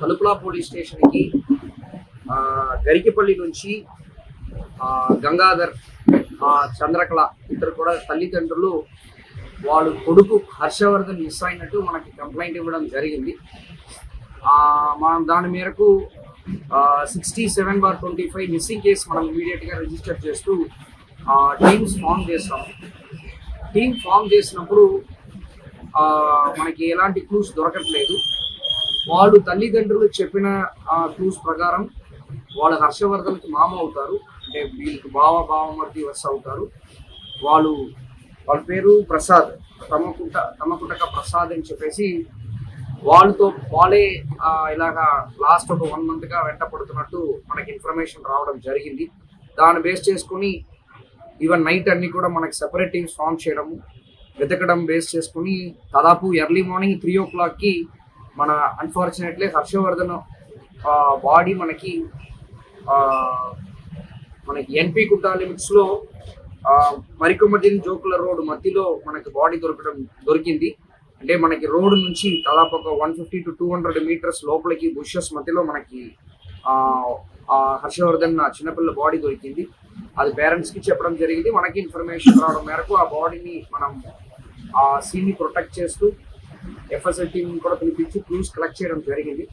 తలుపుల పోలీస్ స్టేషన్కి గరికెపల్లి నుంచి గంగాధర్ చంద్రకళ ఇద్దరు కూడా తల్లిదండ్రులు వాళ్ళు కొడుకు హర్షవర్ధన్ మిస్ అయినట్టు మనకి కంప్లైంట్ ఇవ్వడం జరిగింది. మనం దాని మేరకు 67/25 మిస్సింగ్ కేసు మనం ఇమీడియట్గా రిజిస్టర్ చేస్తూ టీమ్స్ ఫామ్ చేస్తాం. టీమ్ ఫామ్ చేసినప్పుడు మనకి ఎలాంటి క్లూస్ దొరకట్లేదు. వాళ్ళు తల్లిదండ్రులు చెప్పిన క్లూస్ ప్రకారం వాళ్ళు హర్షవర్ధన్కి మామ అవుతారు, అంటే వీళ్ళకి బావమర్ది వరుస అవుతారు. వాళ్ళ పేరు ప్రసాద్, తమకుటక ప్రసాద్ అని చెప్పేసి వాళ్ళే ఇలాగా లాస్ట్ ఒక 1 monthగా వెంట పడుతున్నట్టు మనకి ఇన్ఫర్మేషన్ రావడం జరిగింది. దాన్ని బేస్ చేసుకుని ఈవెన్ నైట్ అన్ని కూడా మనకి సెపరేట్ టీమ్స్ ఫామ్ చేయడము, వెతకడం బేస్ చేసుకుని దాదాపు ఎర్లీ మార్నింగ్ 3 o'clockకి మన అన్ఫార్చునేట్లీ హర్షవర్ధన్ బాడీ మనకి ఎన్పి కుంట లిమిట్స్లో మరికొమ్మటిని జోకుల రోడ్ మధ్యలో మనకి బాడీ దొరికింది. అంటే మనకి రోడ్డు నుంచి దాదాపు ఒక 150 to 200 meters లోపలికి బుషెస్ మధ్యలో మనకి హర్షవర్ధన్ చిన్నపిల్ల బాడీ దొరికింది. అది పేరెంట్స్కి చెప్పడం జరిగింది. మనకి ఇన్ఫర్మేషన్ రావడం మేరకు ఆ బాడీని మనం ఆ సీన్ని ప్రొటెక్ట్ చేస్తూ ఎఫ్ఎస్ఎల్ టీమ్ కూడా పిలిపించి క్లూస్ కలెక్ట్ చేయడం జరిగింది.